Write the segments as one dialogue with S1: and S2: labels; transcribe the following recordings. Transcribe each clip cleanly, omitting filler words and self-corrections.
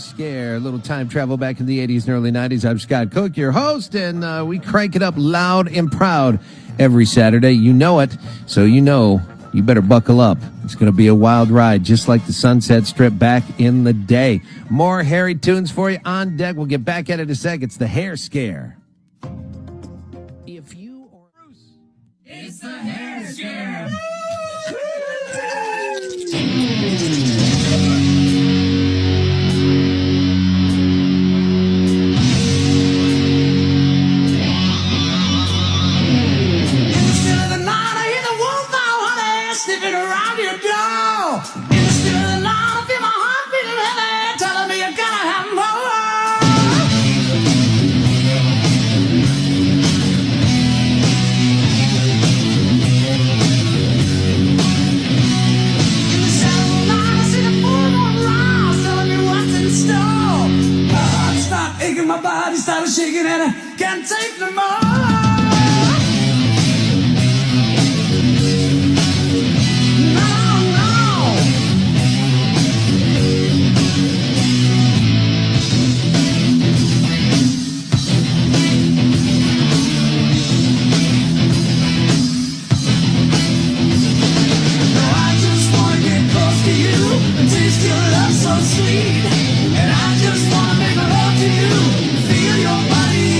S1: Scare. A little time travel back in the 80s and early 90s. I'm Scott Cook, your host, and we crank it up loud and proud every Saturday. You know it, so you know you better buckle up. It's going to be a wild ride, just like the Sunset Strip back in the day. More hairy tunes for you on deck. We'll get back at it in a sec. It's the Hair Scare. If you or Bruce,
S2: it's the Hair Scare.
S3: Sniffing around your door. In the still of the night, I feel my heart beating heavy, telling me you gotta have more. In the shadow of the night, I see the full moon rise, telling me what's in store. My heart started aching, my body started shaking, and I can't take no more. Sweet, and I just wanna make love to you, feel your body.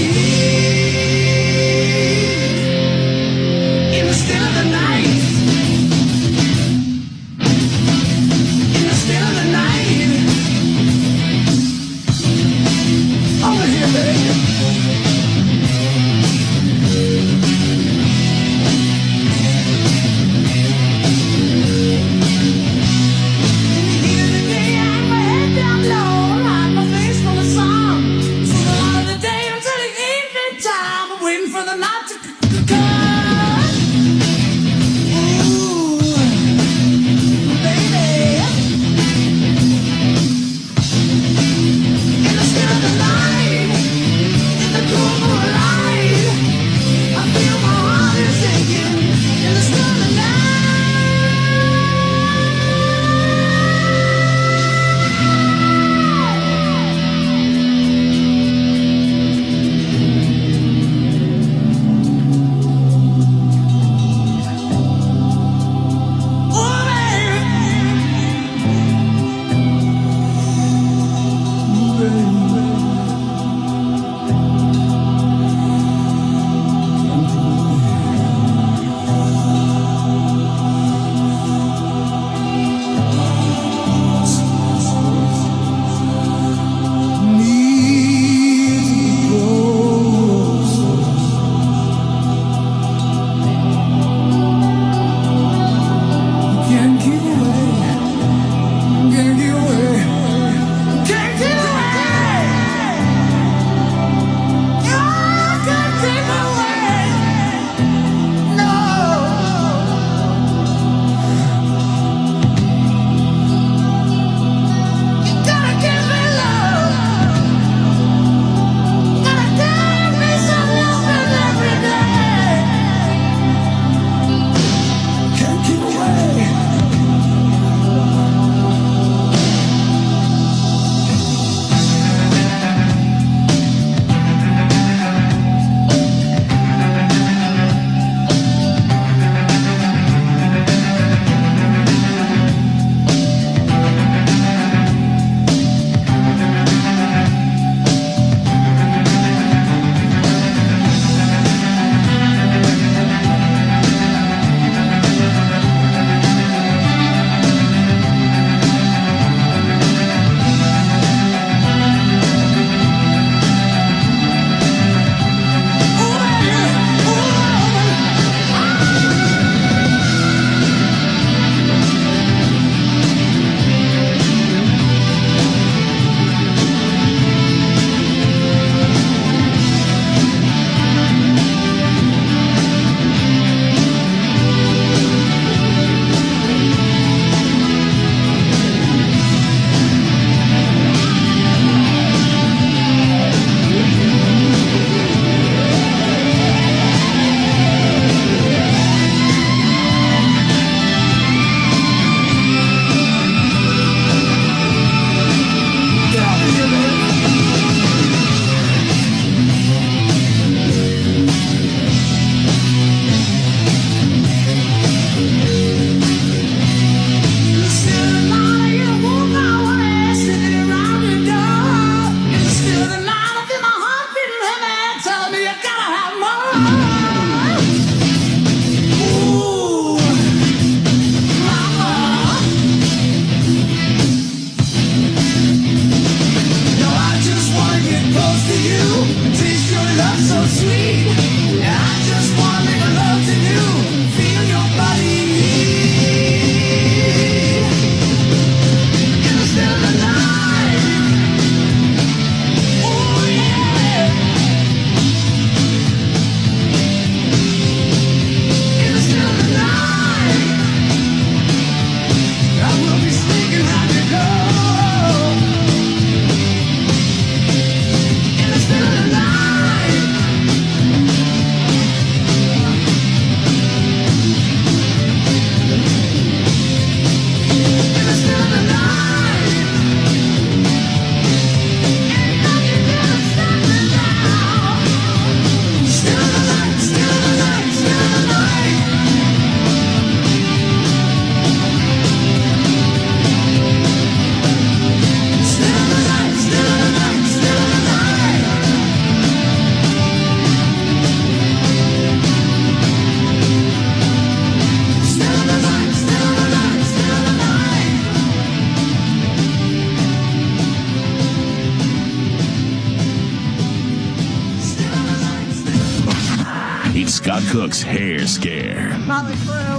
S2: It's Scott Cook's Hair Scare.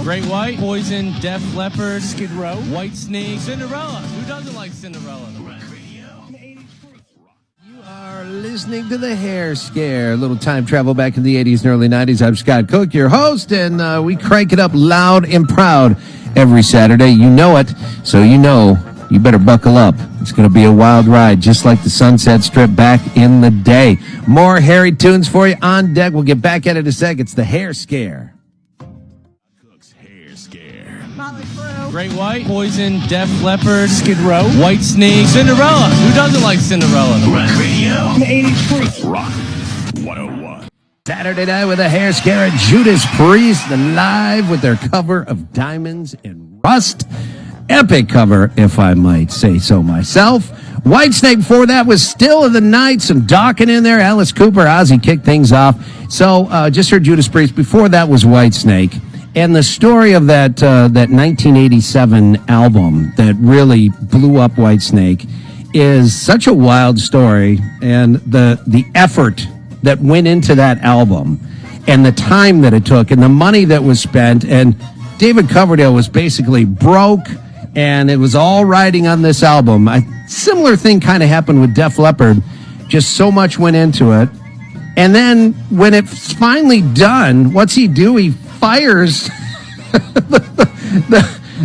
S4: Great White, Poison, Def Leppard, Skid Row, Whitesnake, Cinderella. Who doesn't like Cinderella?
S1: You are listening to the Hair Scare. A little time travel back in the 80s and early 90s. I'm Scott Cook, your host, and we crank it up loud and proud every Saturday. You know it, so you know you better buckle up. It's going to be a wild ride, just like the Sunset Strip back in the day. More hairy tunes for you on deck. We'll get back at it in a sec. It's the Hair Scare.
S2: Cook's Hair Scare.
S4: Great White, Poison, Def Leppard, Skid Row, Whitesnake, Cinderella. Who doesn't like Cinderella?
S2: Rock Radio. 83. Rock 101.
S1: Saturday night with a Hair Scare at Judas Priest, live with their cover of Diamonds and Rust. Epic cover, if I might say so myself. Whitesnake before that was Still of the Night, some Dawkins in there. Alice Cooper, Ozzy kicked things off. So just heard Judas Priest. Before that was Whitesnake. And the story of that 1987 album that really blew up Whitesnake is such a wild story. And the effort that went into that album and the time that it took and the money that was spent. And David Coverdale was basically broke. And it was all riding on this album. A similar thing kind of happened with Def Leppard. Just so much went into it. And then when it's finally done, what's he do? He fires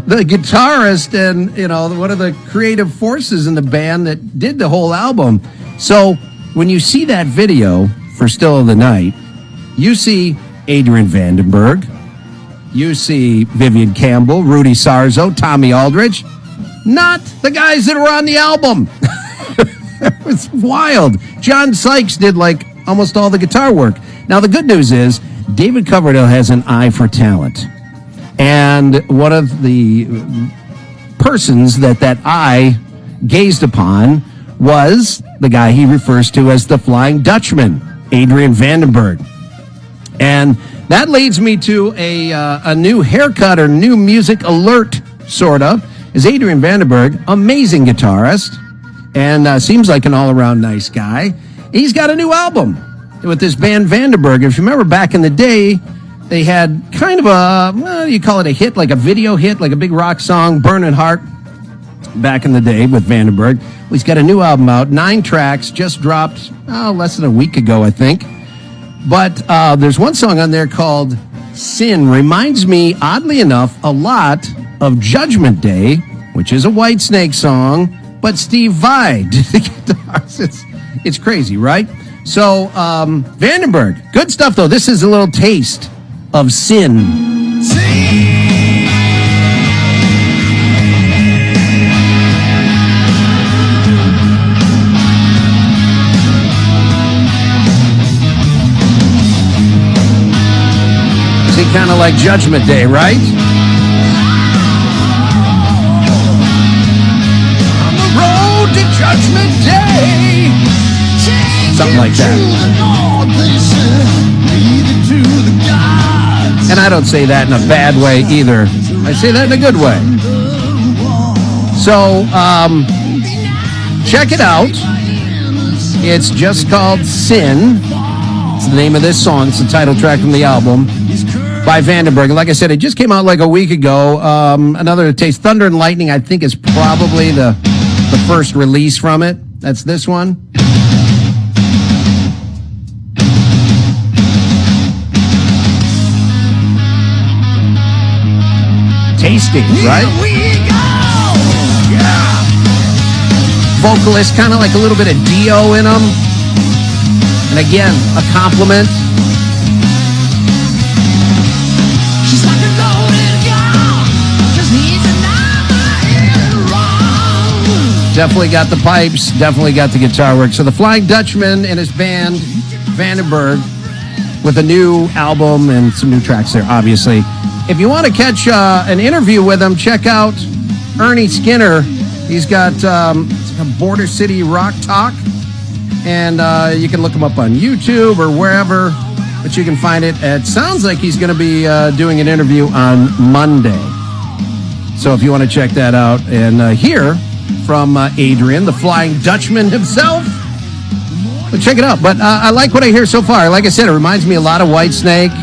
S1: the guitarist and, you know, one of the creative forces in the band that did the whole album. So when you see that video for Still of the Night, you see Adrian Vandenberg. You see Vivian Campbell, Rudy Sarzo, Tommy Aldridge. Not the guys that were on the album. It was wild. John Sykes did like almost all the guitar work. Now, the good news is David Coverdale has an eye for talent. And one of the persons that eye gazed upon was the guy he refers to as the Flying Dutchman, Adrian Vandenberg. And that leads me to a new haircut or new music alert, sort of, is Adrian Vandenberg, amazing guitarist, and seems like an all-around nice guy. He's got a new album with this band Vandenberg. If you remember back in the day, they had kind of you call it a hit, like a video hit, like a big rock song, Burning Heart, back in the day with Vandenberg. Well, he's got a new album out, 9 tracks, just dropped less than a week ago, I think. But there's one song on there called Sin. Reminds me, oddly enough, a lot of Judgment Day, which is a Whitesnake song, but Steve Vai did the guitars. It's crazy, right? So, Vandenberg, good stuff, though. This is a little taste of Sin. Kind of like Judgment Day, right? On the road to Judgment Day. Something like that. And I don't say that in a bad way either. I say that in a good way. So, check it out. It's just called Sin. It's the name of this song. It's the title track from the album by Vandenberg. Like I said, it just came out like a week ago. Another taste, Thunder and Lightning, I think is probably the first release from it. That's this one. Tasty, right? Yeah. Vocalist, kind of like a little bit of Dio in them. And again, a compliment. She's like a loaded gun, just needs another wrong. Definitely got the pipes, definitely got the guitar work. So the Flying Dutchman and his band, Vandenberg, with a new album and some new tracks there, obviously. If you want to catch an interview with him, check out Ernie Skinner. He's got Border City Rock Talk. And you can look him up on YouTube or wherever, but you can find it. It sounds like he's going to be doing an interview on Monday. So if you want to check that out and hear from Adrian, the Flying Dutchman himself, well, check it out. But I like what I hear so far. Like I said, it reminds me a lot of Whitesnake.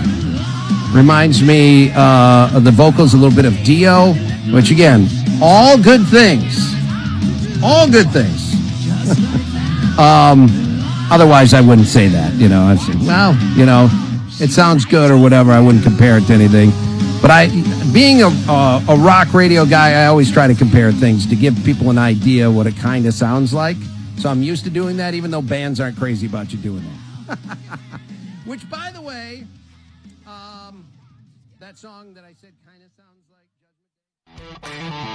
S1: Reminds me of the vocals, a little bit of Dio, which again, all good things. All good things. Otherwise, I wouldn't say that. I'd say, well, it sounds good or whatever. I wouldn't compare it to anything. But being a rock radio guy, I always try to compare things to give people an idea what it kind of sounds like. So I'm used to doing that, even though bands aren't crazy about you doing that. Which, by the way, that song that I said kind of sounds like Judgment Day.